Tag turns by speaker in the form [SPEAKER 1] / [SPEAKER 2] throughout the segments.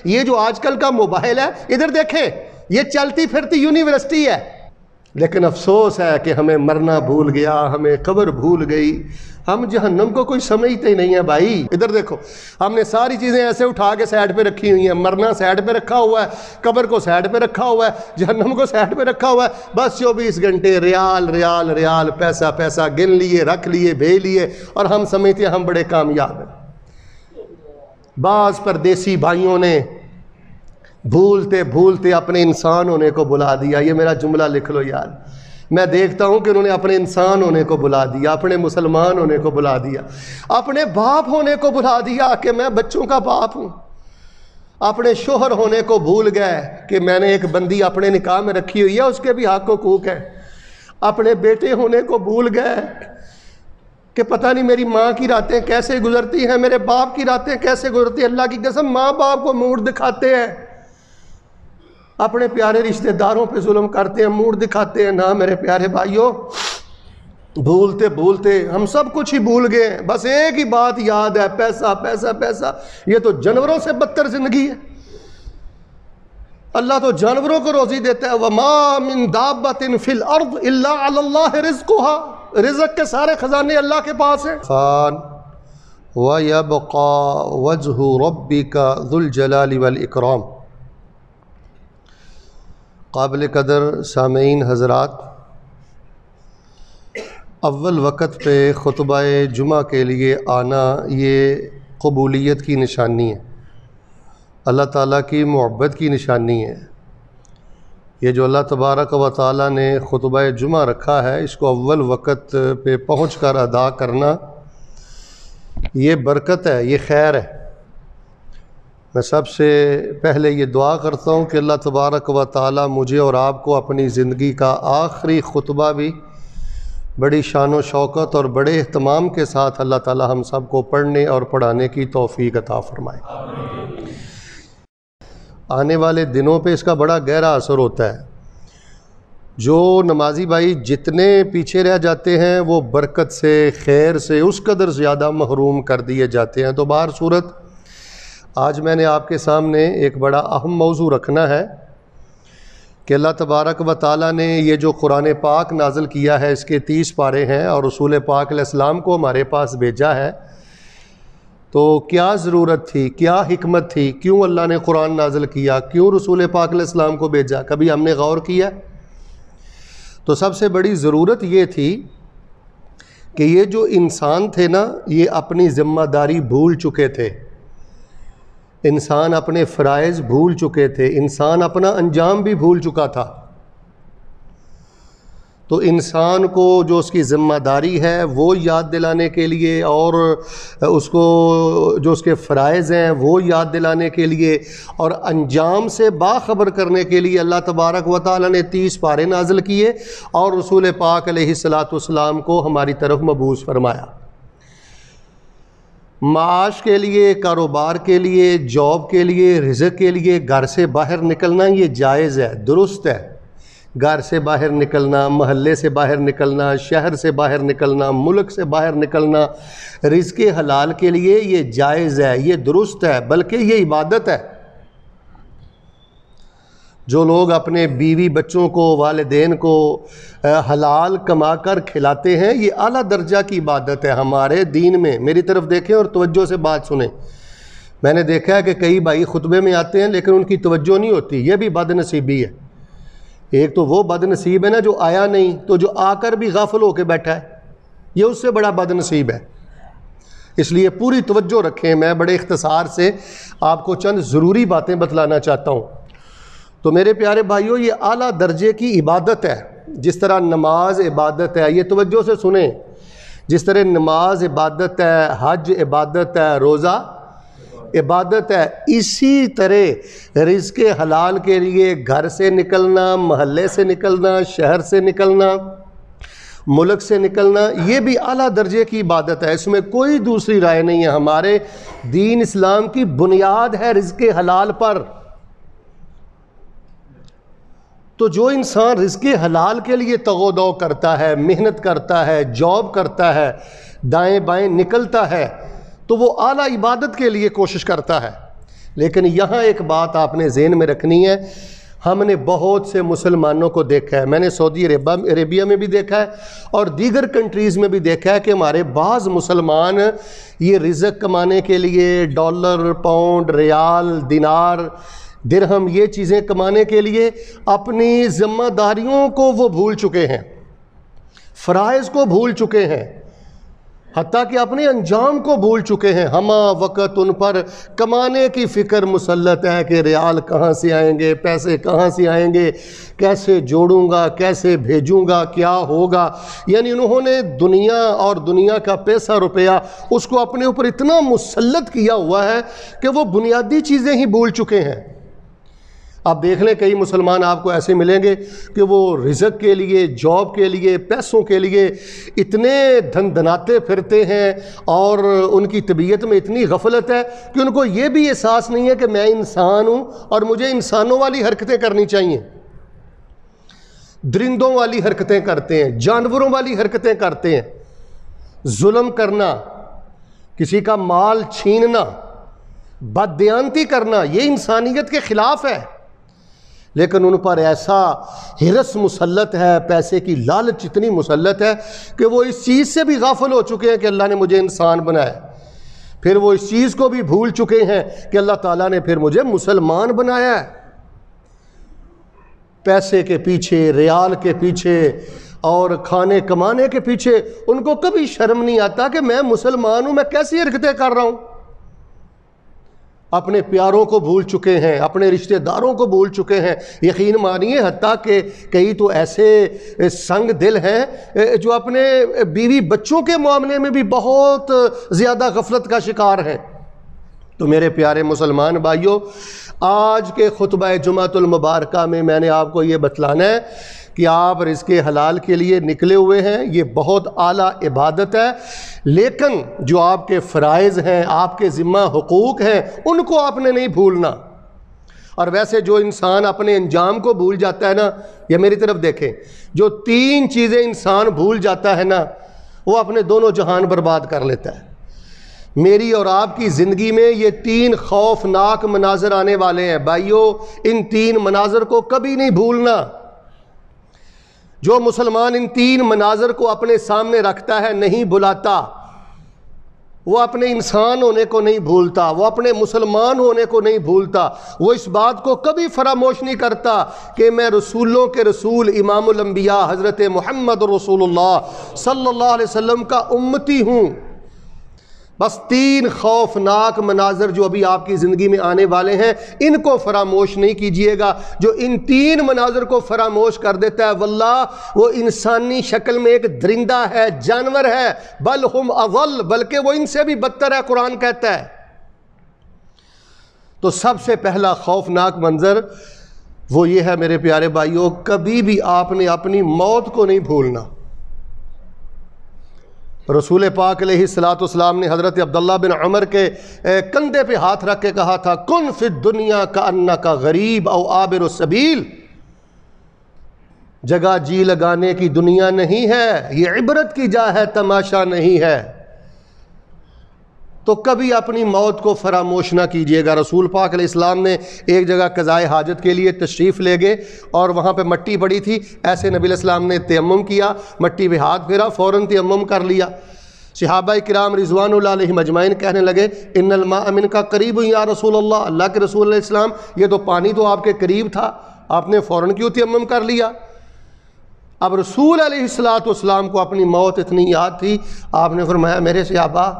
[SPEAKER 1] یہ جو آج کل کا موبائل ہے، ادھر دیکھیں، یہ چلتی پھرتی یونیورسٹی ہے، لیکن افسوس ہے کہ ہمیں مرنا بھول گیا، ہمیں قبر بھول گئی، ہم جہنم کو کوئی سمجھتے نہیں ہیں بھائی۔ ادھر دیکھو، ہم نے ساری چیزیں ایسے اٹھا کے سائڈ پہ رکھی ہوئی ہیں، مرنا سائڈ پہ رکھا ہوا ہے، قبر کو سائڈ پہ رکھا ہوا ہے، جہنم کو سائڈ پہ رکھا ہوا ہے، بس 24 گھنٹے ریال ریال ریال، پیسہ پیسہ گن لیے، رکھ لیے، بھیج لیے، اور ہم سمجھتے ہیں ہم بڑے کامیاب ہیں۔ بعض پردیسی بھائیوں نے بھولتے بھولتے اپنے انسان ہونے کو بلا دیا۔ یہ میرا جملہ لکھ لو یار، میں دیکھتا ہوں کہ انہوں نے اپنے انسان ہونے کو بلا دیا، اپنے مسلمان ہونے کو بلا دیا، اپنے باپ ہونے کو بلا دیا کہ میں بچوں کا باپ ہوں، اپنے شوہر ہونے کو بھول گئے کہ میں نے ایک بندی اپنے نکاح میں رکھی ہوئی ہے، اس کے بھی حق حقوق ہیں، اپنے بیٹے ہونے کو بھول گئے کہ پتہ نہیں میری ماں کی راتیں کیسے گزرتی ہیں، میرے باپ کی راتیں کیسے گزرتی ہیں۔ اللہ کی قسم، ماں باپ کو موڑ دکھاتے ہیں، اپنے پیارے رشتہ داروں پہ ظلم کرتے ہیں، موڑ دکھاتے ہیں۔ نہ میرے پیارے بھائیوں، بھولتے بھولتے ہم سب کچھ ہی بھول گئے ہیں، بس ایک ہی بات یاد ہے، پیسہ پیسہ پیسہ۔ یہ تو جانوروں سے بدتر زندگی ہے۔ اللہ تو جانوروں کو روزی دیتا ہے، وَمَا مِن دَابَّةٍ فِي الْأَرْضِ إِلَّا عَلَى اللَّهِ رِزْقُهَا، رزق کے سارے خزانے اللہ کے پاس ہیں۔ وَيَبْقَى وَجْهُ رَبِّكَ ذُو الْجَلَالِ وَالْإِكْرَامِ۔ قابل قدر سامعین حضرات، اول وقت پہ خطبہ جمعہ کے لیے آنا یہ قبولیت کی نشانی ہے، اللہ تعالیٰ کی محبت کی نشانی ہے۔ یہ جو اللہ تبارک و تعالیٰ نے خطبہ جمعہ رکھا ہے، اس کو اول وقت پہ پہنچ کر ادا کرنا، یہ برکت ہے، یہ خیر ہے۔ میں سب سے پہلے یہ دعا کرتا ہوں کہ اللہ تبارک و تعالیٰ مجھے اور آپ کو اپنی زندگی کا آخری خطبہ بھی بڑی شان و شوکت اور بڑے اہتمام کے ساتھ اللہ تعالیٰ ہم سب کو پڑھنے اور پڑھانے کی توفیق عطا فرمائے۔ آنے والے دنوں پہ اس کا بڑا گہرا اثر ہوتا ہے۔ جو نمازی بھائی جتنے پیچھے رہ جاتے ہیں وہ برکت سے، خیر سے اس قدر زیادہ محروم کر دیے جاتے ہیں۔ تو بہر صورت آج میں نے آپ کے سامنے ایک بڑا اہم موضوع رکھنا ہے کہ اللہ تبارک و تعالیٰ نے یہ جو قرآن پاک نازل کیا ہے، اس کے 30 پارے ہیں اور رسول پاک علیہ السلام کو ہمارے پاس بھیجا ہے، تو کیا ضرورت تھی، کیا حکمت تھی، کیوں اللہ نے قرآن نازل کیا، کیوں رسول پاک علیہ السلام کو بھیجا، کبھی ہم نے غور کیا؟ تو سب سے بڑی ضرورت یہ تھی کہ یہ جو انسان تھے نا، یہ اپنی ذمہ داری بھول چکے تھے، انسان اپنے فرائض بھول چکے تھے، انسان اپنا انجام بھی بھول چکا تھا۔ تو انسان کو جو اس کی ذمہ داری ہے وہ یاد دلانے کے لیے، اور اس کو جو اس کے فرائض ہیں وہ یاد دلانے کے لیے، اور انجام سے باخبر کرنے کے لیے اللہ تبارک و تعالیٰ نے 30 پارے نازل کیے اور رسول پاک علیہ الصلاۃ کو ہماری طرف مبعوث فرمایا۔ معاش کے لیے، کاروبار کے لیے، جاب کے لیے، رزق کے لیے گھر سے باہر نکلنا یہ جائز ہے، درست ہے۔ گھر سے باہر نکلنا، محلے سے باہر نکلنا، شہر سے باہر نکلنا، ملک سے باہر نکلنا رزق حلال کے لیے یہ جائز ہے، یہ درست ہے، بلکہ یہ عبادت ہے۔ جو لوگ اپنے بیوی بچوں کو، والدین کو حلال کما کر کھلاتے ہیں، یہ اعلیٰ درجہ کی عبادت ہے ہمارے دین میں۔ میری طرف دیکھیں اور توجہ سے بات سنیں۔ میں نے دیکھا ہے کہ کئی بھائی خطبے میں آتے ہیں لیکن ان کی توجہ نہیں ہوتی، یہ بھی بد نصیبی ہے۔ ایک تو وہ بد نصیب ہے نا جو آیا نہیں، تو جو آ کر بھی غافل ہو کے بیٹھا ہے، یہ اس سے بڑا بد نصیب ہے۔ اس لیے پوری توجہ رکھیں۔ میں بڑے اختصار سے آپ کو چند ضروری باتیں بتلانا چاہتا ہوں۔ تو میرے پیارے بھائیوں، یہ اعلیٰ درجے کی عبادت ہے۔ جس طرح نماز عبادت ہے، یہ توجہ سے سنیں، جس طرح نماز عبادت ہے، حج عبادت ہے، روزہ عبادت ہے، اسی طرح رزق حلال کے لیے گھر سے نکلنا، محلے سے نکلنا، شہر سے نکلنا، ملک سے نکلنا، یہ بھی اعلیٰ درجے کی عبادت ہے۔ اس میں کوئی دوسری رائے نہیں ہے۔ ہمارے دین اسلام کی بنیاد ہے رزق حلال پر۔ تو جو انسان رزق حلال کے لیے تگ و دو کرتا ہے، محنت کرتا ہے، جاب کرتا ہے، دائیں بائیں نکلتا ہے، تو وہ اعلیٰ عبادت کے لیے کوشش کرتا ہے۔ لیکن یہاں ایک بات آپ نے ذہن میں رکھنی ہے، ہم نے بہت سے مسلمانوں کو دیکھا ہے، میں نے سعودی عربیہ میں بھی دیکھا ہے اور دیگر کنٹریز میں بھی دیکھا ہے کہ ہمارے بعض مسلمان یہ رزق کمانے کے لیے ڈالر، پاؤنڈ، ریال، دینار، درہم، یہ چیزیں کمانے کے لیے اپنی ذمہ داریوں کو وہ بھول چکے ہیں، فرائض کو بھول چکے ہیں، حتیٰ کہ اپنے انجام کو بھول چکے ہیں۔ ہمہ وقت ان پر کمانے کی فکر مسلط ہے کہ ریال کہاں سے آئیں گے، پیسے کہاں سے آئیں گے، کیسے جوڑوں گا، کیسے بھیجوں گا، کیا ہوگا۔ یعنی انہوں نے دنیا اور دنیا کا پیسہ روپیہ اس کو اپنے اوپر اتنا مسلط کیا ہوا ہے کہ وہ بنیادی چیزیں ہی بھول چکے ہیں۔ آپ دیکھ لیں کئی مسلمان آپ کو ایسے ملیں گے کہ وہ رزق کے لیے، جاب کے لیے، پیسوں کے لیے اتنے دھن دھناتے پھرتے ہیں اور ان کی طبیعت میں اتنی غفلت ہے کہ ان کو یہ بھی احساس نہیں ہے کہ میں انسان ہوں اور مجھے انسانوں والی حرکتیں کرنی چاہیے۔ درندوں والی حرکتیں کرتے ہیں، جانوروں والی حرکتیں کرتے ہیں، ظلم کرنا، کسی کا مال چھیننا، بددیانتی کرنا، یہ انسانیت کے خلاف ہے۔ لیکن ان پر ایسا ہرس مسلط ہے، پیسے کی لالچ اتنی مسلط ہے کہ وہ اس چیز سے بھی غافل ہو چکے ہیں کہ اللہ نے مجھے انسان بنایا، پھر وہ اس چیز کو بھی بھول چکے ہیں کہ اللہ تعالیٰ نے پھر مجھے مسلمان بنایا ہے۔ پیسے کے پیچھے، ریال کے پیچھے اور کھانے کمانے کے پیچھے ان کو کبھی شرم نہیں آتا کہ میں مسلمان ہوں، میں کیسی حرکتیں کر رہا ہوں۔ اپنے پیاروں کو بھول چکے ہیں، اپنے رشتہ داروں کو بھول چکے ہیں۔ یقین مانیے حتیٰ کہ کئی تو ایسے سنگ دل ہیں جو اپنے بیوی بچوں کے معاملے میں بھی بہت زیادہ غفلت کا شکار ہیں۔ تو میرے پیارے مسلمان بھائیوں، آج کے خطبہ جمعۃ المبارکہ میں میں نے آپ کو یہ بتلانا ہے کہ آپ رزق حلال کے لیے نکلے ہوئے ہیں، یہ بہت اعلیٰ عبادت ہے، لیکن جو آپ کے فرائض ہیں، آپ کے ذمہ حقوق ہیں، ان کو آپ نے نہیں بھولنا۔ اور ویسے جو انسان اپنے انجام کو بھول جاتا ہے نا، یہ میری طرف دیکھیں، جو 3 چیزیں انسان بھول جاتا ہے نا، وہ اپنے دونوں جہان برباد کر لیتا ہے۔ میری اور آپ کی زندگی میں یہ 3 خوفناک مناظر آنے والے ہیں بھائیو، ان 3 مناظر کو کبھی نہیں بھولنا۔ جو مسلمان ان 3 مناظر کو اپنے سامنے رکھتا ہے، نہیں بھلاتا، وہ اپنے انسان ہونے کو نہیں بھولتا، وہ اپنے مسلمان ہونے کو نہیں بھولتا، وہ اس بات کو کبھی فراموش نہیں کرتا کہ میں رسولوں کے رسول امام الانبیاء حضرت محمد رسول اللہ صلی اللہ علیہ وسلم کا امتی ہوں۔ بس 3 خوفناک مناظر جو ابھی آپ کی زندگی میں آنے والے ہیں، ان کو فراموش نہیں کیجئے گا۔ جو ان 3 مناظر کو فراموش کر دیتا ہے، واللہ وہ انسانی شکل میں ایک درندہ ہے، جانور ہے، بل ہم اضل، بلکہ وہ ان سے بھی بدتر ہے، قرآن کہتا ہے۔ تو سب سے پہلا خوفناک منظر وہ یہ ہے میرے پیارے بھائیوں، کبھی بھی آپ نے اپنی موت کو نہیں بھولنا۔ رسول پاک علیہ السلام نے حضرت عبداللہ بن عمر کے کندھے پہ ہاتھ رکھ کے کہا تھا، کن فی الدنیا کانک غریب او عابر السبیل۔ جگہ جی لگانے کی دنیا نہیں ہے، یہ عبرت کی جا ہے، تماشا نہیں ہے۔ تو کبھی اپنی موت کو فراموش نہ کیجیے گا۔ رسول پاک علیہ السلام نے ایک جگہ قضائے حاجت کے لیے تشریف لے گئے اور وہاں پہ مٹی پڑی تھی، ایسے نبی علیہ السلام نے تیمم کیا، مٹی پہ ہاتھ پھیرا، فوراً تیمم کر لیا۔ صحابہ کرام رضوان اللہ علیہم اجمعین کہنے لگے، ان الماء من کا قریب یا رسول اللہ، اللہ کے رسول علیہ السلام یہ تو پانی تو آپ کے قریب تھا، آپ نے فوراً کیوں تیمم کر لیا؟ اب رسول علیہ السلام کو اپنی موت اتنی یاد تھی، آپ نے فرمایا میرے صحابہ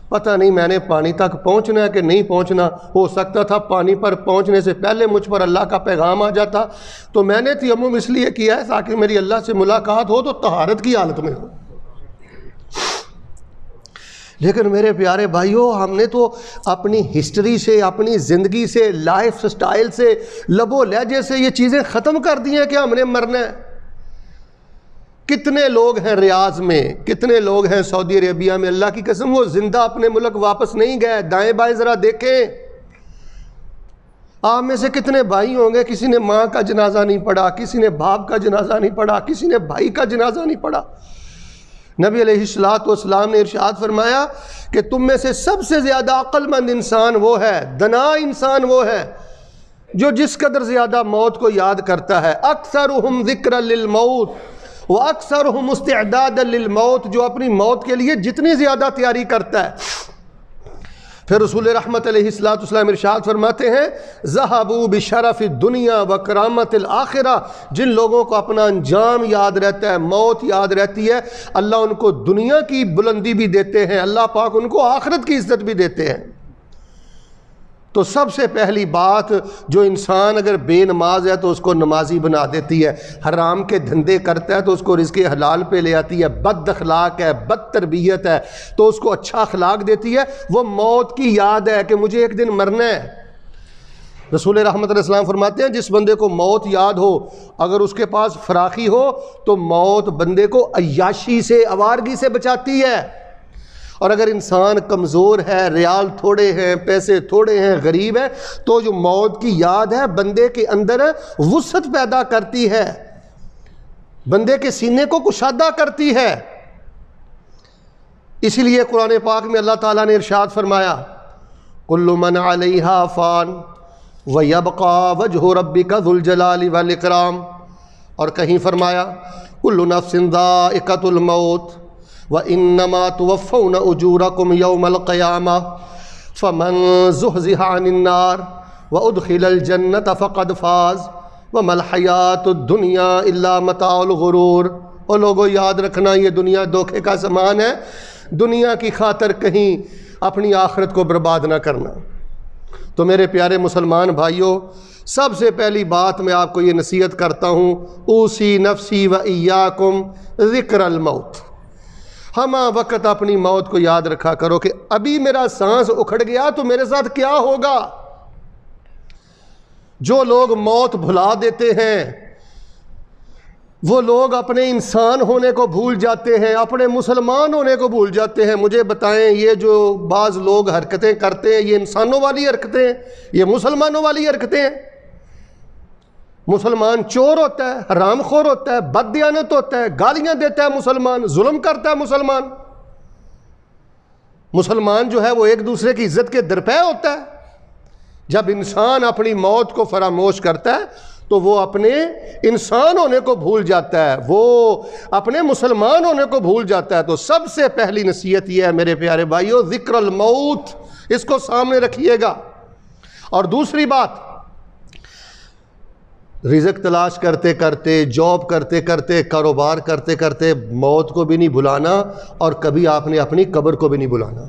[SPEAKER 1] پتہ نہیں میں نے پانی تک پہنچنا ہے کہ نہیں پہنچنا، ہو سکتا تھا پانی پر پہنچنے سے پہلے مجھ پر اللہ کا پیغام آ جاتا، تو میں نے تیمم اس لیے کیا ہے تاکہ میری اللہ سے ملاقات ہو تو طہارت کی حالت میں ہو۔ لیکن میرے پیارے بھائیوں، ہم نے تو اپنی ہسٹری سے، اپنی زندگی سے، لائف سٹائل سے، لب و لہجے سے یہ چیزیں ختم کر دی ہیں کہ ہم نے مرنا ہے۔ کتنے لوگ ہیں ریاض میں، کتنے لوگ ہیں سعودی عربیہ میں، اللہ کی قسم وہ زندہ اپنے ملک واپس نہیں گئے۔ دائیں بائیں ذرا دیکھیں، آپ میں سے کتنے بھائی ہوں گے کسی نے ماں کا جنازہ نہیں پڑھا، کسی نے باپ کا جنازہ نہیں پڑھا، کسی نے بھائی کا جنازہ نہیں پڑھا، نبی علیہ الصلوۃ والسلام نے ارشاد فرمایا کہ تم میں سے سب سے زیادہ عقل مند انسان وہ ہے، دنا انسان وہ ہے جو جس قدر زیادہ موت کو یاد کرتا ہے۔ اکثرہم ذکرا للموت واکثرہم استعدادا للموت، جو اپنی موت کے لیے جتنی زیادہ تیاری کرتا ہے۔ پھر رسول رحمت علیہ السلام ارشاد فرماتے ہیں ذہبوا بشرف الدنیا وکرامت الآخرہ، جن لوگوں کو اپنا انجام یاد رہتا ہے، موت یاد رہتی ہے، اللہ ان کو دنیا کی بلندی بھی دیتے ہیں، اللہ پاک ان کو آخرت کی عزت بھی دیتے ہیں۔ تو سب سے پہلی بات، جو انسان اگر بے نماز ہے تو اس کو نمازی بنا دیتی ہے، حرام کے دھندے کرتا ہے تو اس کو رزق حلال پہ لے آتی ہے، بد اخلاق ہے، بد تربیت ہے تو اس کو اچھا اخلاق دیتی ہے۔ وہ موت کی یاد ہے کہ مجھے ایک دن مرنا ہے۔ رسول رحمت علیہ السلام فرماتے ہیں جس بندے کو موت یاد ہو، اگر اس کے پاس فراخی ہو تو موت بندے کو عیاشی سے، آوارگی سے بچاتی ہے، اور اگر انسان کمزور ہے، ریال تھوڑے ہیں، پیسے تھوڑے ہیں، غریب ہے، تو جو موت کی یاد ہے بندے کے اندر وسعت پیدا کرتی ہے، بندے کے سینے کو کشادہ کرتی ہے۔ اسی لیے قرآن پاک میں اللہ تعالیٰ نے ارشاد فرمایا کل من علیہا فان وَيَبْقَى وَجْهُ رَبِّكَ ذُو الْجَلَالِ وَالْإِكْرَامِ، اور کہیں فرمایا كُلُّ نَفْسٍ ذَائِقَةُ الْمَوْتِ وَإِنَّمَا تُوَفَّوْنَ أُجُورَكُمْ يَوْمَ الْقِيَامَةِ فَمَنْ زُحْزِحَ عَنِ النَّارِ وَأُدْخِلَ الْجَنَّةَ فَقَدْ فَازَ وَمَا الْحَيَاةُ الدُّنْيَا إِلَّا مَتَاعُ الْغُرُورِ۔ اور لوگوں یاد رکھنا یہ دنیا دھوکے کا سامان ہے، دنیا کی خاطر کہیں اپنی آخرت کو برباد نہ کرنا۔ تو میرے پیارے مسلمان بھائیوں، سب سے پہلی بات میں آپ کو یہ نصیحت کرتا ہوں، اوصی نفسی و ایاکم ذکر الموت۔ ہمہ وقت اپنی موت کو یاد رکھا کرو کہ ابھی میرا سانس اکھڑ گیا تو میرے ساتھ کیا ہوگا۔ جو لوگ موت بھلا دیتے ہیں وہ لوگ اپنے انسان ہونے کو بھول جاتے ہیں، اپنے مسلمان ہونے کو بھول جاتے ہیں۔ مجھے بتائیں یہ جو بعض لوگ حرکتیں کرتے ہیں یہ انسانوں والی حرکتیں ہیں، یہ مسلمانوں والی حرکتیں ہیں؟ مسلمان چور ہوتا ہے، حرام خور ہوتا ہے، بد دیانت ہوتا ہے، گالیاں دیتا ہے مسلمان، ظلم کرتا ہے مسلمان۔ مسلمان جو ہے وہ ایک دوسرے کی عزت کے درپے ہوتا ہے۔ جب انسان اپنی موت کو فراموش کرتا ہے تو وہ اپنے انسان ہونے کو بھول جاتا ہے، وہ اپنے مسلمان ہونے کو بھول جاتا ہے۔ تو سب سے پہلی نصیحت یہ ہے میرے پیارے بھائیوں، ذکر الموت، اس کو سامنے رکھیے گا۔ اور دوسری بات، رزق تلاش کرتے کرتے، جاب کرتے کرتے، کاروبار کرتے کرتے موت کو بھی نہیں بھلانا، اور کبھی آپ نے اپنی قبر کو بھی نہیں بھلانا۔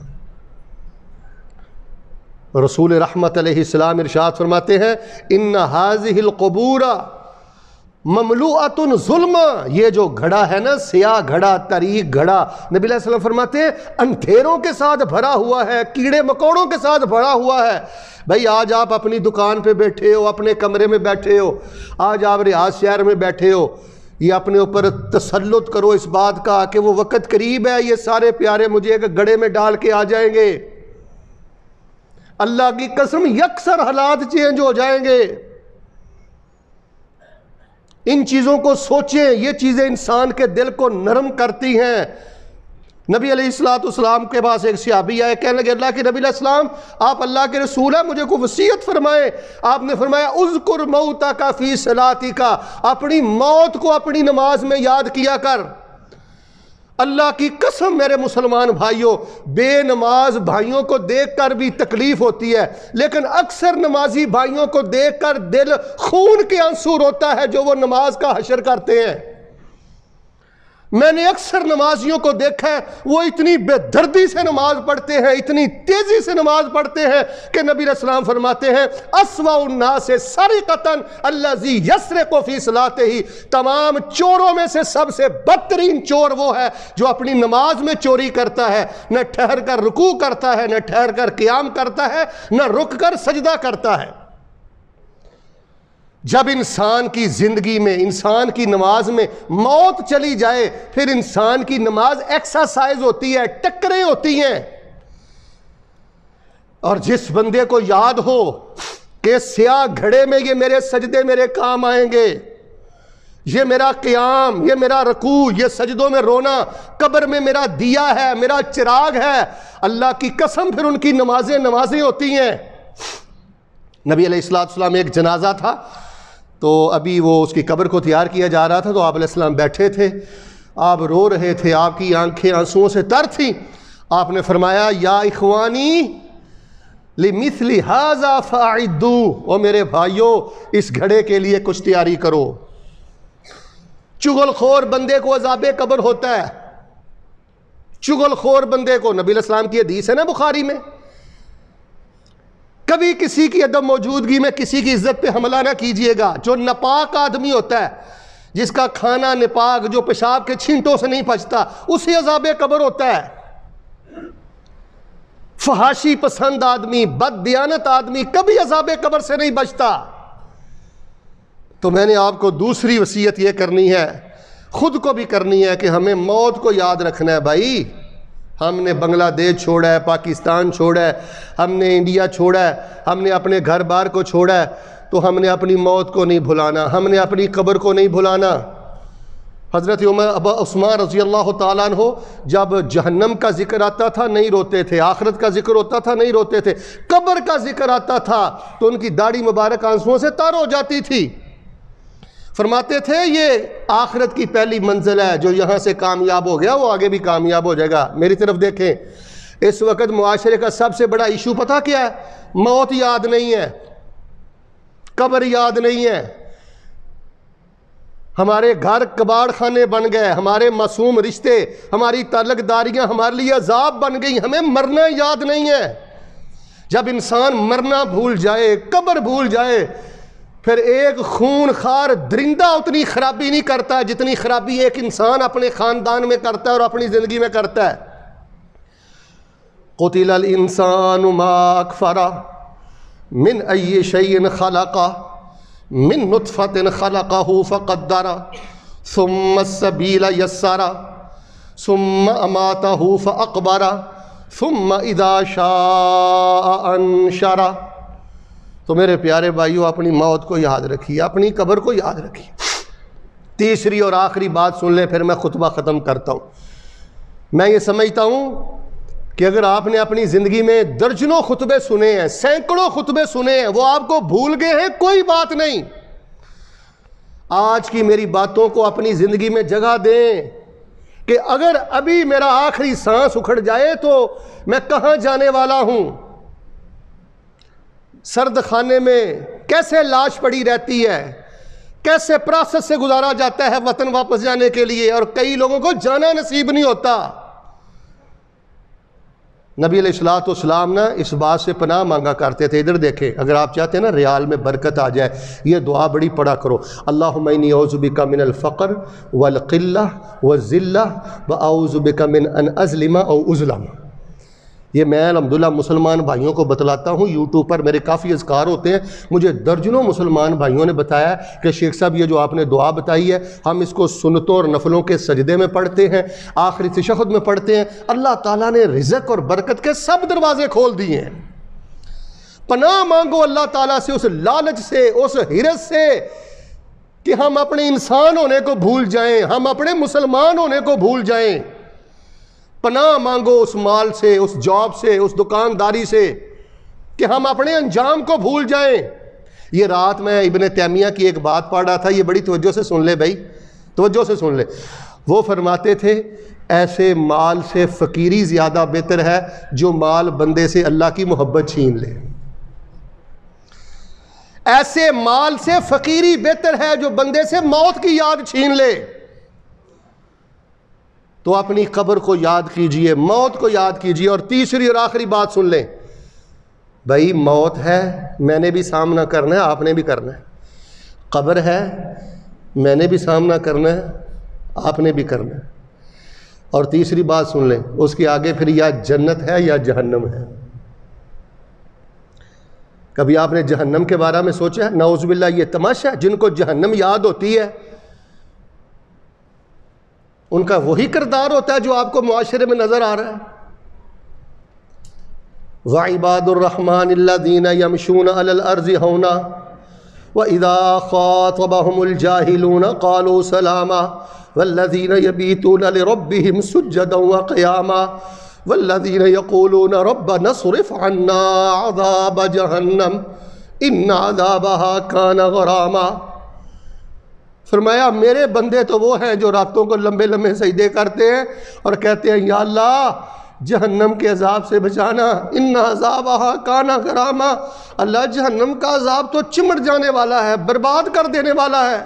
[SPEAKER 1] رسول رحمت علیہ السلام ارشاد فرماتے ہیں ان هذه القبور مملوءۃ ظلما، یہ جو گھڑا ہے نا، سیاہ گھڑا، تاریک گھڑا، نبی علیہ السلام فرماتے ہیں اندھیروں کے ساتھ بھرا ہوا ہے، کیڑے مکوڑوں کے ساتھ بھرا ہوا ہے۔ بھائی آج آپ اپنی دکان پہ بیٹھے ہو، اپنے کمرے میں بیٹھے ہو، آج آپ ریاض شہر میں بیٹھے ہو، یہ اپنے اوپر تسلط کرو اس بات کا کہ وہ وقت قریب ہے، یہ سارے پیارے مجھے ایک گڑھے میں ڈال کے آ جائیں گے۔ اللہ کی قسم یکسر حالات چینج ہو جائیں گے۔ ان چیزوں کو سوچیں، یہ چیزیں انسان کے دل کو نرم کرتی ہیں۔ نبی علیہ السلام کے پاس ایک صحابی آئے، کہنے لگے اللہ کے نبی علیہ السلام آپ اللہ کے رسول ہیں، مجھے کوئی وصیت فرمائے۔ آپ نے فرمایا اذکر موتک فی صلاتک، اپنی موت کو اپنی نماز میں یاد کیا کر۔ اللہ کی قسم میرے مسلمان بھائیوں، بے نماز بھائیوں کو دیکھ کر بھی تکلیف ہوتی ہے، لیکن اکثر نمازی بھائیوں کو دیکھ کر دل خون کے آنسو روتا ہے جو وہ نماز کا حشر کرتے ہیں۔ میں نے اکثر نمازیوں کو دیکھا ہے، وہ اتنی بے دردی سے نماز پڑھتے ہیں، اتنی تیزی سے نماز پڑھتے ہیں کہ نبی علیہ السلام فرماتے ہیں اسوأ الناس سرقۃ الذی یسرق فی صلاتہ، تمام چوروں میں سے سب سے بدترین چور وہ ہے جو اپنی نماز میں چوری کرتا ہے، نہ ٹھہر کر رکوع کرتا ہے، نہ ٹھہر کر قیام کرتا ہے، نہ رک کر سجدہ کرتا ہے۔ جب انسان کی زندگی میں، انسان کی نماز میں موت چلی جائے، پھر انسان کی نماز ایکسرسائز ہوتی ہے، ٹکریں ہوتی ہیں۔ اور جس بندے کو یاد ہو کہ سیاہ گھڑے میں یہ میرے سجدے میرے کام آئیں گے، یہ میرا قیام، یہ میرا رکوع، یہ سجدوں میں رونا، قبر میں میرا دیا ہے، میرا چراغ ہے۔ اللہ کی قسم پھر ان کی نمازیں ہوتی ہیں۔ نبی علیہ السلام ایک جنازہ تھا، تو ابھی وہ اس کی قبر کو تیار کیا جا رہا تھا، تو آپ علیہ السلام بیٹھے تھے، آپ رو رہے تھے، آپ کی آنکھیں آنسوؤں سے تر تھیں۔ آپ نے فرمایا یا اخوانی لمثل ھذا فاعدوا، او میرے بھائیو اس گھڑے کے لیے کچھ تیاری کرو۔ چغل خور بندے کو عذاب قبر ہوتا ہے، چغل خور بندے کو، نبی علیہ السلام کی حدیث ہے نا بخاری میں، کبھی کسی کی عدم موجودگی میں کسی کی عزت پہ حملہ نہ کیجئے گا۔ جو ناپاک آدمی ہوتا ہے، جس کا کھانا نپاک، جو پیشاب کے چھینٹوں سے نہیں پچتا، اسے عذاب قبر ہوتا ہے۔ فحاشی پسند آدمی، بد دیانت آدمی کبھی عذاب قبر سے نہیں بچتا۔ تو میں نے آپ کو دوسری وصیت یہ کرنی ہے، خود کو بھی کرنی ہے، کہ ہمیں موت کو یاد رکھنا ہے۔ بھائی ہم نے بنگلہ دیش چھوڑا ہے، پاکستان چھوڑا ہے، ہم نے انڈیا چھوڑا ہے، ہم نے اپنے گھر بار کو چھوڑا ہے، تو ہم نے اپنی موت کو نہیں بھلانا، ہم نے اپنی قبر کو نہیں بھلانا۔ حضرت ابا عثمان رضی اللہ تعالیٰ عنہ جب جہنم کا ذکر آتا تھا نہیں روتے تھے، آخرت کا ذکر ہوتا تھا نہیں روتے تھے، قبر کا ذکر آتا تھا تو ان کی داڑھی مبارک آنسوؤں سے تر ہو جاتی تھی۔ فرماتے تھے یہ آخرت کی پہلی منزل ہے، جو یہاں سے کامیاب ہو گیا وہ آگے بھی کامیاب ہو جائے گا۔ میری طرف دیکھیں، اس وقت معاشرے کا سب سے بڑا ایشو پتہ کیا ہے؟ موت یاد نہیں ہے، قبر یاد نہیں ہے۔ ہمارے گھر کباڑ خانے بن گئے، ہمارے معصوم رشتے، ہماری تعلق داریاں ہمارے لیے عذاب بن گئی، ہمیں مرنا یاد نہیں ہے۔ جب انسان مرنا بھول جائے، قبر بھول جائے، پھر ایک خون خار درندہ اتنی خرابی نہیں کرتا جتنی خرابی ایک انسان اپنے خاندان میں کرتا ہے اور اپنی زندگی میں کرتا ہے۔ قتل الانسان ما اکفرہ من ای شیء خلقہ من نطفۃ خلقہ فقدرہ ثم السبیل یسرہ ثم اماتہ فاقبرہ ثم اذا شاء انشرہ۔ تو میرے پیارے بھائیو اپنی موت کو یاد رکھیے، اپنی قبر کو یاد رکھیے۔ تیسری اور آخری بات سن لیں، پھر میں خطبہ ختم کرتا ہوں۔ میں یہ سمجھتا ہوں کہ اگر آپ نے اپنی زندگی میں درجنوں خطبے سنے ہیں، سینکڑوں خطبے سنے ہیں، وہ آپ کو بھول گئے ہیں، کوئی بات نہیں، آج کی میری باتوں کو اپنی زندگی میں جگہ دیں کہ اگر ابھی میرا آخری سانس اکھڑ جائے تو میں کہاں جانے والا ہوں۔ سرد خانے میں کیسے لاش پڑی رہتی ہے، کیسے پروسیس سے گزارا جاتا ہے وطن واپس جانے کے لیے، اور کئی لوگوں کو جانا نصیب نہیں ہوتا۔ نبی علیہ السلام نا اس بات سے پناہ مانگا کرتے تھے۔ ادھر دیکھیں، اگر آپ چاہتے ہیں نا ریال میں برکت آ جائے، یہ دعا بڑی پڑھا کرو، اللہم انی اعوذ بک من الفقر والقلہ والذلہ واعوذ بک من ان اظلم او اظلم۔ یہ میں الحمدللہ مسلمان بھائیوں کو بتلاتا ہوں، یوٹیوب پر میرے کافی اذکار ہوتے ہیں، مجھے درجنوں مسلمان بھائیوں نے بتایا کہ شیخ صاحب یہ جو آپ نے دعا بتائی ہے، ہم اس کو سنتوں اور نفلوں کے سجدے میں پڑھتے ہیں، آخری تشہد میں پڑھتے ہیں، اللہ تعالیٰ نے رزق اور برکت کے سب دروازے کھول دیے ہیں۔ پناہ مانگو اللہ تعالیٰ سے اس لالچ سے، اس حرص سے کہ ہم اپنے انسان ہونے کو بھول جائیں، ہم اپنے مسلمان ہونے کو بھول جائیں۔ پناہ مانگو اس مال سے، اس جاب سے، اس دکانداری سے کہ ہم اپنے انجام کو بھول جائیں۔ یہ رات میں ابن تیمیہ کی ایک بات پڑھ رہا تھا، یہ بڑی توجہ سے سن لے بھائی، توجہ سے سن لے۔ وہ فرماتے تھے ایسے مال سے فقیری زیادہ بہتر ہے جو مال بندے سے اللہ کی محبت چھین لے۔ ایسے مال سے فقیری بہتر ہے جو بندے سے موت کی یاد چھین لے۔ تو اپنی قبر کو یاد کیجئے، موت کو یاد کیجئے۔ اور تیسری اور آخری بات سن لیں، بھائی موت ہے، میں نے بھی سامنا کرنا ہے، آپ نے بھی کرنا ہے۔ قبر ہے، میں نے بھی سامنا کرنا ہے، آپ نے بھی کرنا ہے۔ اور تیسری بات سن لیں، اس کے آگے پھر یا جنت ہے یا جہنم ہے۔ کبھی آپ نے جہنم کے بارے میں سوچا ہے؟ نعوذ باللہ یہ تماشا ہے، جن کو جہنم یاد ہوتی ہے ان کا وہی کردار ہوتا ہے جو آپ کو معاشرے میں نظر آ رہا ہے۔ وَعِبَادُ الرَّحْمَنِ الَّذِينَ يَمْشُونَ عَلَى الْأَرْضِ هَوْنًا وَإِذَا خَاطَبَهُمُ الْجَاهِلُونَ قَالُوا سَلَامًا وَالَّذِينَ يَبِيتُونَ لِرَبِّهِمْ سُجَّدًا وَقِيَامًا وَالَّذِينَ يَقُولُونَ رَبَّنَا اصْرِفْ عَنَّا عَذَابَ جَهَنَّمَ إِنَّ عَذَابَهَا كَانَ غَرَامًا۔ فرمایا میرے بندے تو وہ ہیں جو راتوں کو لمبے لمبے سجدے کرتے ہیں اور کہتے ہیں یا اللہ جہنم کے عذاب سے بچانا، ان عذابها کان غراما، اللہ جہنم کا عذاب تو چمٹ جانے والا ہے، برباد کر دینے والا ہے۔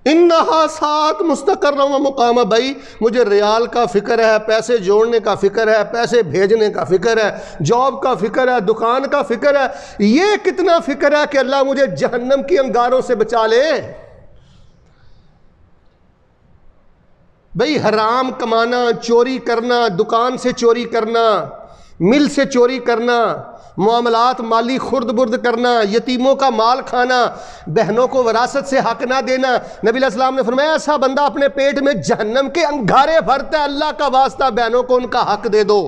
[SPEAKER 1] انہا سات مستقر و مقامہ، بھائی مجھے ریال کا فکر ہے، پیسے جوڑنے کا فکر ہے، پیسے بھیجنے کا فکر ہے، جاب کا فکر ہے، دکان کا فکر ہے، یہ کتنا فکر ہے کہ اللہ مجھے جہنم کی انگاروں سے بچا لے۔ بھئی حرام کمانا، چوری کرنا، دکان سے چوری کرنا، مل سے چوری کرنا، معاملات مالی خرد برد کرنا، یتیموں کا مال کھانا، بہنوں کو وراثت سے حق نہ دینا، نبی علیہ السلام نے فرمایا ایسا بندہ اپنے پیٹ میں جہنم کے انگارے بھرتا ہے، اللہ کا واسطہ بہنوں کو ان کا حق دے دو۔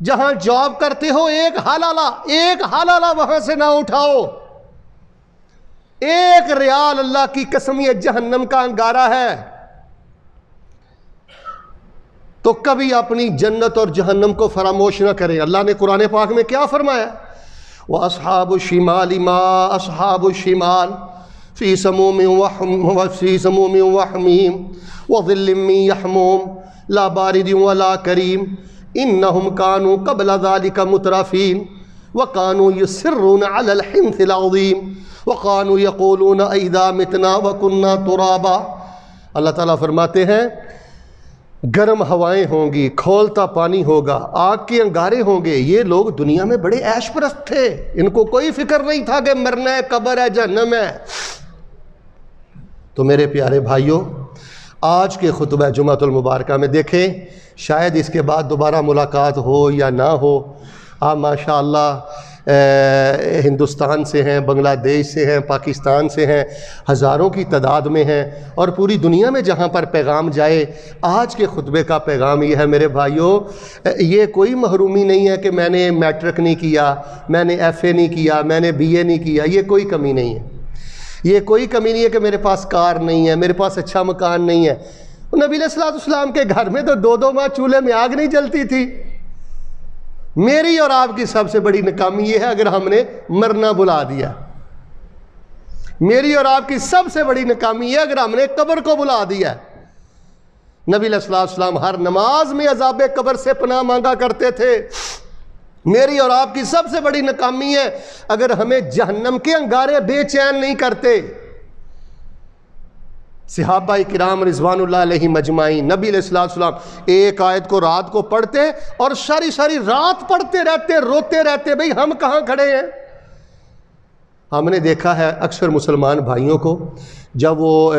[SPEAKER 1] جہاں جاب کرتے ہو ایک حلالہ وہاں سے نہ اٹھاؤ، ایک ریال اللہ کی قسم یہ جہنم کا انگارہ ہے۔ تو کبھی اپنی جنت اور جہنم کو فراموش نہ کریں۔ اللہ نے قرآن پاک میں کیا فرمایا؟ وَأَصْحَابُ الشِّمَالِ مَا أَصْحَابُ الشِّمَالِ فِي سَمُومٍ وَحَمِيمٍ وَظِلٍّ مِّن يَحْمُومٍ لَا بَارِدٍ وَلَا كَرِيمٍ إِنَّهُمْ كَانُوا قَبْلَ ذَلِكَ مُتْرَفِينَ وَكَانُوا يُصِرُّونَ عَلَى الْحِنثِ الْعَظِيمِ وَكَانُوا يَقُولُونَ أَإِذَا مِتْنَا وَكُنَّا تُرَابًا۔ اللہ تعالیٰ فرماتے ہیں گرم ہوائیں ہوں گی، کھولتا پانی ہوگا، آگ کے انگارے ہوں گے، یہ لوگ دنیا میں بڑے عیش پرست تھے، ان کو کوئی فکر نہیں تھا کہ مرنا ہے، قبر ہے، جہنم ہے۔ تو میرے پیارے بھائیوں، آج کے خطبہ جمعۃ المبارکہ میں دیکھیں، شاید اس کے بعد دوبارہ ملاقات ہو یا نہ ہو۔ آپ ماشاءاللہ ہندوستان سے ہیں، بنگلہ دیش سے ہیں، پاکستان سے ہیں، ہزاروں کی تعداد میں ہیں، اور پوری دنیا میں جہاں پر پیغام جائے، آج کے خطبے کا پیغام یہ ہے میرے بھائیوں، یہ کوئی محرومی نہیں ہے کہ میں نے میٹرک نہیں کیا، میں نے ایف اے نہیں کیا، میں نے بی اے نہیں کیا، یہ کوئی کمی نہیں ہے۔ یہ کوئی کمی نہیں ہے کہ میرے پاس کار نہیں ہے، میرے پاس اچھا مکان نہیں ہے۔ نبی علیہ السلام کے گھر میں تو 2 ماہ چولہے میں آگ نہیں جلتی تھی۔ میری اور آپ کی سب سے بڑی ناکامی یہ ہے اگر ہم نے مرنا بلا دیا۔ میری اور آپ کی سب سے بڑی ناکامی یہ ہے اگر ہم نے قبر کو بلا دیا۔ نبی علیہ السلام ہر نماز میں عذاب قبر سے پناہ مانگا کرتے تھے۔ میری اور آپ کی سب سے بڑی ناکامی ہے اگر ہمیں جہنم کے انگارے بے چین نہیں کرتے۔ صحابہ کرام رضوان اللہ علیہ مجمعین، نبی علیہ السلام ایک آیت کو رات کو پڑھتے اور ساری رات پڑھتے رہتے، روتے رہتے، بھئی ہم کہاں کھڑے ہیں۔ ہم نے دیکھا ہے اکثر مسلمان بھائیوں کو جب وہ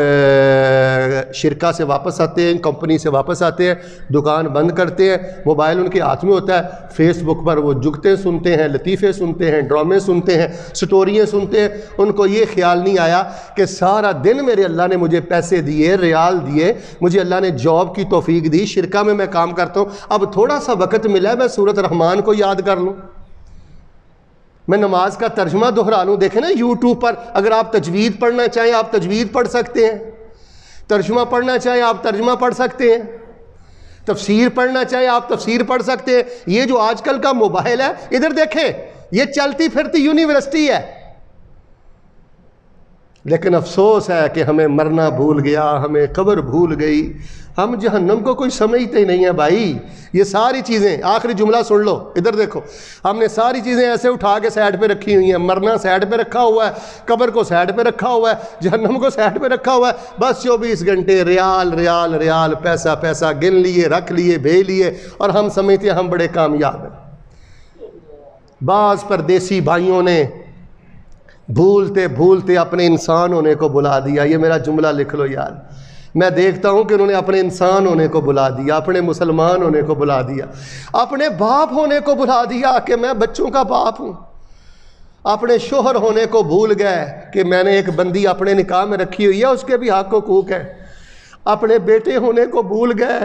[SPEAKER 1] شرکا سے واپس آتے ہیں، کمپنی سے واپس آتے ہیں، دکان بند کرتے ہیں، موبائل ان کے ہاتھ میں ہوتا ہے، فیس بک پر وہ جگتیں سنتے ہیں، لطیفے سنتے ہیں، ڈرامے سنتے ہیں، سٹوریاں سنتے ہیں۔ ان کو یہ خیال نہیں آیا کہ سارا دن میرے اللہ نے مجھے پیسے دیے، ریال دیے، مجھے اللہ نے جاب کی توفیق دی، شرکا میں کام کرتا ہوں، اب تھوڑا سا وقت ملا ہے میں سورۃ الرحمن کو یاد کر لوں، میں نماز کا ترجمہ دہرا لوں۔ دیکھیں نا یوٹیوب پر اگر آپ تجوید پڑھنا چاہیں آپ تجوید پڑھ سکتے ہیں، ترجمہ پڑھنا چاہیں آپ ترجمہ پڑھ سکتے ہیں، تفسیر پڑھنا چاہیں آپ تفسیر پڑھ سکتے ہیں۔ یہ جو آج کل کا موبائل ہے، ادھر دیکھیں، یہ چلتی پھرتی یونیورسٹی ہے، لیکن افسوس ہے کہ ہمیں مرنا بھول گیا، ہمیں قبر بھول گئی، ہم جہنم کو کوئی سمجھتے ہی نہیں ہیں بھائی۔ یہ ساری چیزیں، آخری جملہ سن لو، ادھر دیکھو، ہم نے ساری چیزیں ایسے اٹھا کے سائڈ پہ رکھی ہوئی ہیں، مرنا سائڈ پہ رکھا ہوا ہے، قبر کو سائڈ پہ رکھا ہوا ہے، جہنم کو سائڈ پہ رکھا ہوا ہے، بس 24 گھنٹے ریال ریال ریال، پیسہ پیسہ گن لیے، رکھ لیے، بھیج لیے، اور ہم سمجھتے ہیں ہم بڑے کامیاب ہیں۔ بعض پردیسی بھائیوں نے بھولتے بھولتے اپنے انسان ہونے کو بلا دیا۔ یہ میرا جملہ لکھ لو یار، میں دیکھتا ہوں کہ انہوں نے اپنے انسان ہونے کو بلا دیا، اپنے مسلمان ہونے کو بلا دیا، اپنے باپ ہونے کو بلا دیا کہ میں بچوں کا باپ ہوں، اپنے شوہر ہونے کو بھول گئے کہ میں نے ایک بندی اپنے نکاح میں رکھی ہوئی ہے، اس کے بھی حق حقوق ہیں، اپنے بیٹے ہونے کو بھول گئے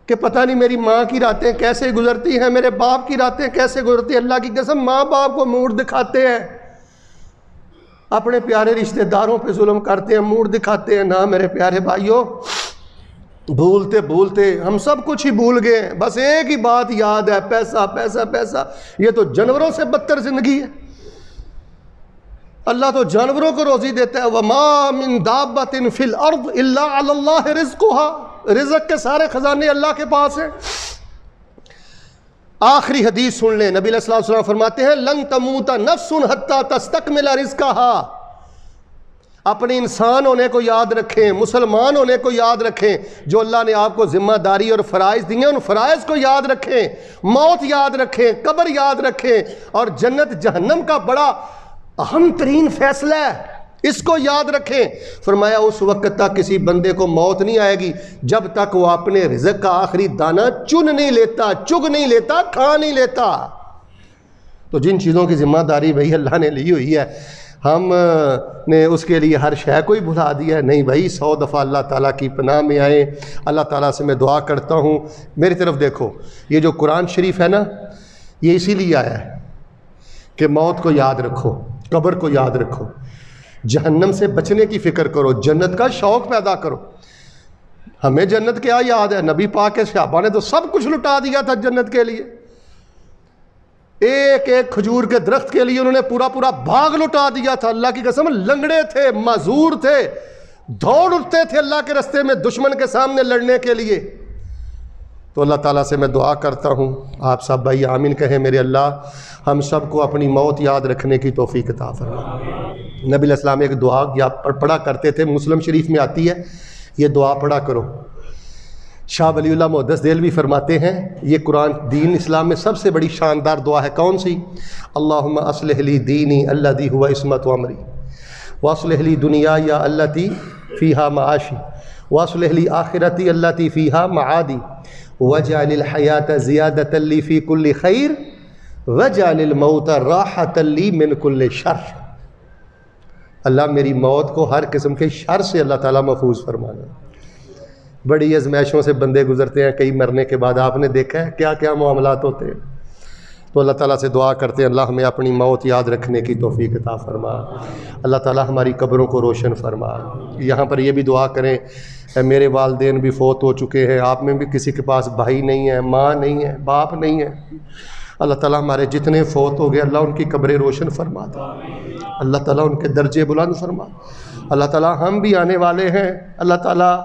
[SPEAKER 1] کہ پتہ نہیں میری ماں کی راتیں کیسے گزرتی ہیں، میرے باپ کی راتیں کیسے گزرتی ہیں۔ اللہ کی قسم ماں باپ کو موڈ دکھاتے ہیں، اپنے پیارے رشتہ داروں پہ ظلم کرتے ہیں، موڈ دکھاتے ہیں. نہ میرے پیارے بھائیوں، بھولتے بھولتے ہم سب کچھ ہی بھول گئے ہیں. بس ایک ہی بات یاد ہے، پیسہ پیسہ پیسہ. یہ تو جانوروں سے بدتر زندگی ہے. اللہ تو جانوروں کو روزی دیتا ہے. وَمَا مِن دَابَّةٍ فِي الْأَرْضِ إِلَّا عَلَى اللَّهِ رِزْقُهَا. رزق کے سارے خزانے اللہ کے پاس ہیں. آخری حدیث سن لیں. نبی علیہ الصلوۃ والسلام فرماتے ہیں لن تموت نفس حتی تستکمل رزقها. اپنے انسان ہونے کو یاد رکھیں، مسلمان ہونے کو یاد رکھیں. جو اللہ نے آپ کو ذمہ داری اور فرائض دیے ہیں، ان فرائض کو یاد رکھیں. موت یاد رکھیں، قبر یاد رکھیں، اور جنت جہنم کا بڑا اہم ترین فیصلہ ہے، اس کو یاد رکھیں. فرمایا اس وقت تک کسی بندے کو موت نہیں آئے گی جب تک وہ اپنے رزق کا آخری دانہ چن نہیں لیتا، چگ نہیں لیتا، کھا نہیں لیتا. تو جن چیزوں کی ذمہ داری بھائی اللہ نے لی ہوئی ہے، ہم نے اس کے لیے ہر شے کو ہی بھلا دیا ہے. نہیں بھائی، 100 دفعہ اللہ تعالیٰ کی پناہ میں آئیں. اللہ تعالیٰ سے میں دعا کرتا ہوں، میری طرف دیکھو. یہ جو قرآن شریف ہے نا، یہ اسی لیے آیا ہے کہ موت کو یاد رکھو، قبر کو یاد رکھو، جہنم سے بچنے کی فکر کرو، جنت کا شوق پیدا کرو. ہمیں جنت کیا یاد ہے؟ نبی پاک کے صحابہ نے تو سب کچھ لٹا دیا تھا جنت کے لیے. ایک ایک کھجور کے درخت کے لیے انہوں نے پورا پورا باغ لٹا دیا تھا. اللہ کی قسم، لنگڑے تھے، معذور تھے، دوڑ اٹھتے تھے اللہ کے راستے میں دشمن کے سامنے لڑنے کے لیے. تو اللہ تعالیٰ سے میں دعا کرتا ہوں، آپ سب بھائی آمین کہیں. میرے اللہ ہم سب کو اپنی موت یاد رکھنے کی توفیق عطا فرما. نبی علیہ السلام ایک دعا پڑھا کرتے تھے، مسلم شریف میں آتی ہے، یہ دعا پڑھا کرو. شاہ ولی اللہ محدث دہلوی فرماتے ہیں یہ قرآن دین اسلام میں سب سے بڑی شاندار دعا ہے. کون سی؟ اللہم اصلح لی دینی الذی ہوا عصمت امری، واصلح لی دنیای التی فیہا معاشی، واصلح لی آخرتی التی فیہا معادی، واجعل الحیاۃ زیادۃ لی فی کل خیر، واجعل الموت راحۃ لی من کل شر. اللہ میری موت کو ہر قسم کے شر سے اللہ تعالیٰ محفوظ فرمانا. بڑی ازمائشوں سے بندے گزرتے ہیں کئی مرنے کے بعد، آپ نے دیکھا ہے کیا کیا معاملات ہوتے ہیں. تو اللہ تعالیٰ سے دعا کرتے ہیں اللہ ہمیں اپنی موت یاد رکھنے کی توفیق عطا فرما. اللہ تعالیٰ ہماری قبروں کو روشن فرما. یہاں پر یہ بھی دعا کریں، میرے والدین بھی فوت ہو چکے ہیں، آپ میں بھی کسی کے پاس بھائی نہیں ہے، ماں نہیں ہے، باپ نہیں ہے. اللہ تعالیٰ ہمارے جتنے فوت ہو گئے اللہ ان کی قبریں روشن فرما دے، اللہ تعالیٰ ان کے درجے بلند فرما. اللہ تعالیٰ ہم بھی آنے والے ہیں، اللہ تعالیٰ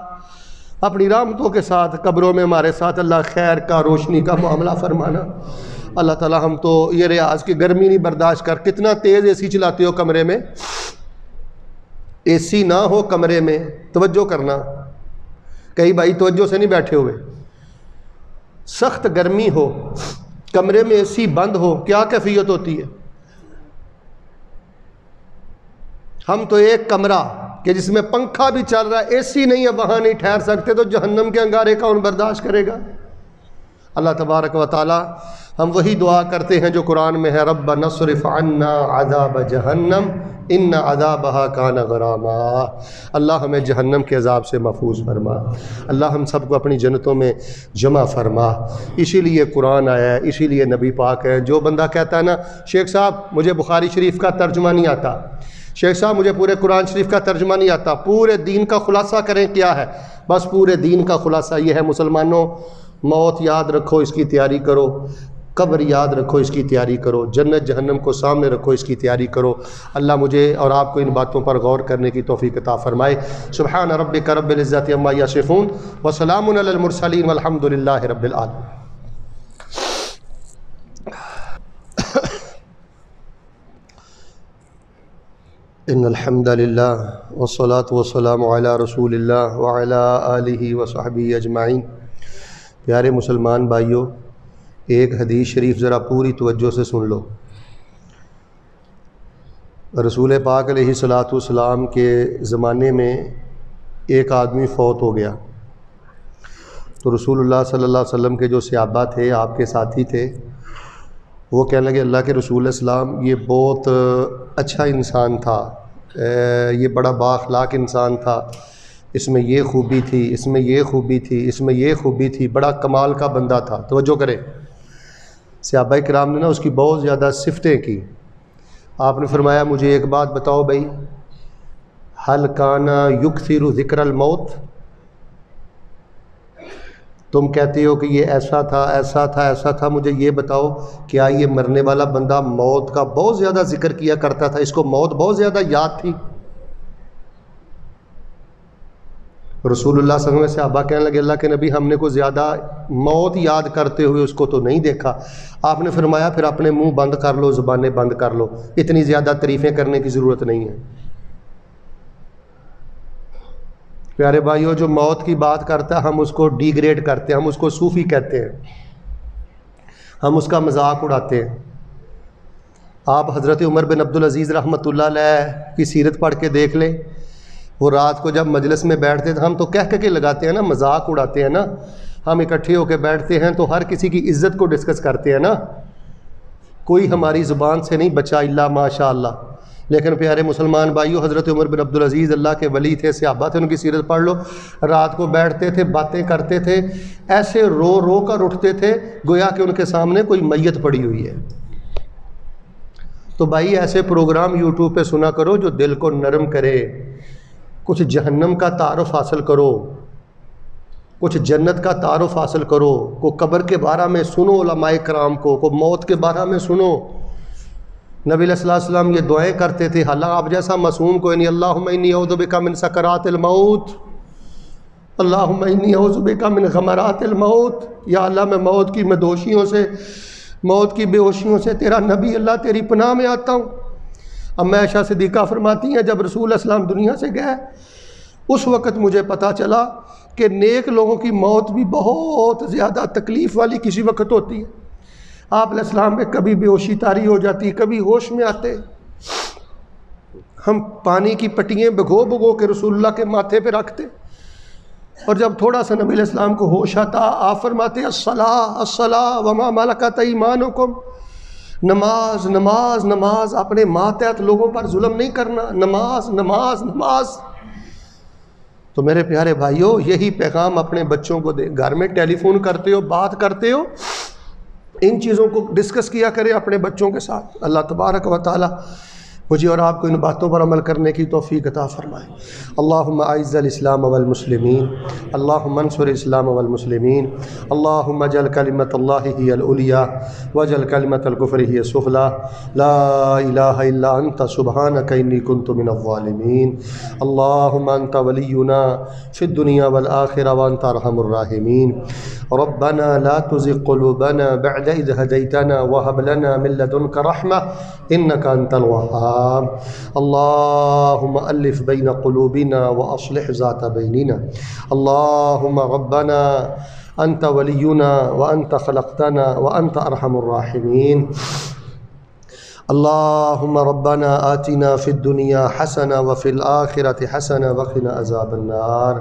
[SPEAKER 1] اپنی رحمتوں کے ساتھ قبروں میں ہمارے ساتھ اللہ خیر کا، روشنی کا معاملہ فرمانا. اللہ تعالیٰ ہم تو یہ ریاض کی گرمی نہیں برداشت کر. کتنا تیز اے سی چلاتے ہو کمرے میں، اے سی نہ ہو کمرے میں توجہ کرنا. کئی بھائی توجہ سے نہیں بیٹھے ہوئے. سخت گرمی ہو، کمرے میں اے سی بند ہو، کیا کیفیت ہوتی ہے. ہم تو ایک کمرہ کہ جس میں پنکھا بھی چل رہا ہے، اے سی نہیں ہے، وہاں نہیں ٹھہر سکتے، تو جہنم کے انگارے کون برداشت کرے گا. اللہ تبارک و تعالی ہم وہی دعا کرتے ہیں جو قرآن میں ہے، ربنا اصرف عنا عذاب جہنم ان عذابها کان غراما. اللہ ہمیں جہنم کے عذاب سے محفوظ فرما. اللہ ہم سب کو اپنی جنتوں میں جمع فرما. اسی لیے قرآن آیا ہے، اسی لیے نبی پاک ہے. جو بندہ کہتا ہے نا شیخ صاحب مجھے بخاری شریف کا ترجمہ نہیں آتا، شیخ صاحب مجھے پورے قرآن شریف کا ترجمہ نہیں آتا، پورے دین کا خلاصہ کریں کیا ہے؟ بس پورے دین کا خلاصہ یہ ہے مسلمانوں، موت یاد رکھو، اس کی تیاری کرو. قبر یاد رکھو، اس کی تیاری کرو. جنت جہنم کو سامنے رکھو، اس کی تیاری کرو. اللہ مجھے اور آپ کو ان باتوں پر غور کرنے کی توفیق عطا فرمائے. سبحان ربک رب العزت عما یصفون وسلام علی المرسلین والحمد للہ رب العالمین. ان الحمد للہ والصلاة والسلام علی رسول اللہ وعلی آلہ وصحبہ اجمعین. پیارے مسلمان بھائیوں، ایک حدیث شریف ذرا پوری توجہ سے سن لو. رسول پاک علیہ الصلاۃ والسلام کے زمانے میں ایک آدمی فوت ہو گیا، تو رسول اللہ صلی اللہ علیہ وسلم کے جو صحابہ تھے، آپ کے ساتھی تھے، وہ کہنے لگے اللہ کے رسول السلام یہ بہت اچھا انسان تھا، یہ بڑا بااخلاق انسان تھا، اس میں یہ خوبی تھی، اس میں یہ خوبی تھی، اس میں یہ خوبی تھی، بڑا کمال کا بندہ تھا. توجہ کریں، صحابہ کرام نے نا اس کی بہت زیادہ صفتیں کی. آپ نے فرمایا مجھے ایک بات بتاؤ بھائی، حل کانا یکثر ذکر الموت، تم کہتے ہو کہ یہ ایسا تھا ایسا تھا ایسا تھا، مجھے یہ بتاؤ کیا یہ مرنے والا بندہ موت کا بہت زیادہ ذکر کیا کرتا تھا، اس کو موت بہت زیادہ یاد تھی؟ رسول اللہ صلی اللہ علیہ وسلم سے صحابہ کہنے لگے اللہ کے نبی ہم نے کوئی زیادہ موت یاد کرتے ہوئے اس کو تو نہیں دیکھا۔ آپ نے فرمایا پھر اپنے منہ بند کر لو، زبانیں بند کر لو، اتنی زیادہ تعریفیں کرنے کی ضرورت نہیں ہے۔ پیارے بھائیو، جو موت کی بات کرتا ہے ہم اس کو ڈی گریڈ کرتے ہیں، ہم اس کو صوفی کہتے ہیں، ہم اس کا مذاق اڑاتے ہیں۔ آپ حضرت عمر بن عبدالعزیز رحمۃ اللہ علیہ کی سیرت پڑھ کے دیکھ لیں، وہ رات کو جب مجلس میں بیٹھتے تھے، ہم تو کہہ کے لگاتے ہیں نا، مذاق اڑاتے ہیں نا، ہم اکٹھے ہو کے بیٹھتے ہیں تو ہر کسی کی عزت کو ڈسکس کرتے ہیں نا، کوئی ہماری زبان سے نہیں بچا الا ماشاء اللہ۔ لیکن پیارے مسلمان بھائیو، حضرت عمر بن عبدالعزیز اللہ کے ولی تھے، صحابہ تھے، ان کی سیرت پڑھ لو، رات کو بیٹھتے تھے، باتیں کرتے تھے، ایسے رو رو کر اٹھتے تھے گویا کہ ان کے سامنے کوئی میت پڑی ہوئی ہے۔ تو بھائی ایسے پروگرام یوٹیوب پہ سنا کرو جو دل کو نرم کرے، کچھ جہنم کا تعارف حاصل کرو، کچھ جنت کا تعارف حاصل کرو، کو قبر کے بارے میں سنو علماء کرام کو موت کے بارے میں سنو۔ نبی علیہ الصلوۃ والسلام یہ دعائیں کرتے تھے، حالانکہ آپ جیسا معصوم کوئی نہیں۔ اللہم انی اعوذ بک من سکرات الموت، اللہم انی اعوذ بک من غمرات الموت، یا اللہ میں موت کی مدوشیوں سے، موت کی بے ہوشیوں سے تیرا نبی اللہ تیری پناہ میں آتا ہوں۔ اما عائشہ صدیقہ فرماتی ہیں جب رسول اللہ صلی اللہ علیہ وسلم دنیا سے گئے اس وقت مجھے پتہ چلا کہ نیک لوگوں کی موت بھی بہت زیادہ تکلیف والی کسی وقت ہوتی ہے۔ آپ علیہ السلام میں کبھی بے ہوشی طاری ہو جاتی، کبھی ہوش میں آتے، ہم پانی کی پٹیاں بھگو بھگو کے رسول اللہ کے ماتھے پہ رکھتے، اور جب تھوڑا سا نبی علیہ السلام کو ہوش آتا آپ فرماتے الصلاۃ الصلاۃ وما ملکت ایمانکم، نماز نماز نماز، اپنے ماتحت لوگوں پر ظلم نہیں کرنا، نماز نماز نماز۔ تو میرے پیارے بھائیوں، یہی پیغام اپنے بچوں کو دے، گھر میں ٹیلی فون کرتے ہو، بات کرتے ہو، ان چیزوں کو ڈسکس کیا کرے اپنے بچوں کے ساتھ۔ اللہ تبارک و تعالی مجھے اور آپ کو ان باتوں پر عمل کرنے کی توفیق عطا فرمائے۔ اللہم اعز الاسلام والمسلمین، اللہم انصر الاسلام والمسلمین، اللہم اجعل کلمۃ اللہ ہی العلیٰ واجعل کلمۃ الکفر ہی السفلیٰ، لا الہ الا انت سبحانک انی کنت من الظالمین۔ اللہم انت ولینا فی الدنیا والآخرہ وانت ارحم الراحمین۔ ربنا لا تزغ قلوبنا بعد اذ ہدیتنا وہب لنا من لدنک رحمہ انک انت الوہاب۔ اللہم الف بین قلوبنا واصلح ذات بیننا۔ اللہم ربنا انت ولینا وانت خلقتنا وانت ارحم الراحمین۔ اللہم ربنا آتنا فی الدنیا حسنہ وفی الآخرة حسنہ وقنا عذاب النار۔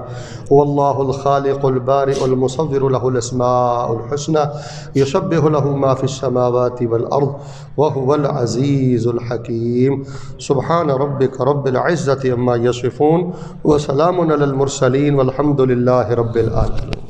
[SPEAKER 1] واللہ الخالق البارئ المصور له الاسماء الحسنى یسبح له ما فی السماوات والارض وهو العزیز الحکیم۔ سبحان ربک رب العزة عما یصفون وسلام علی المرسلین والحمد للہ رب العالمین۔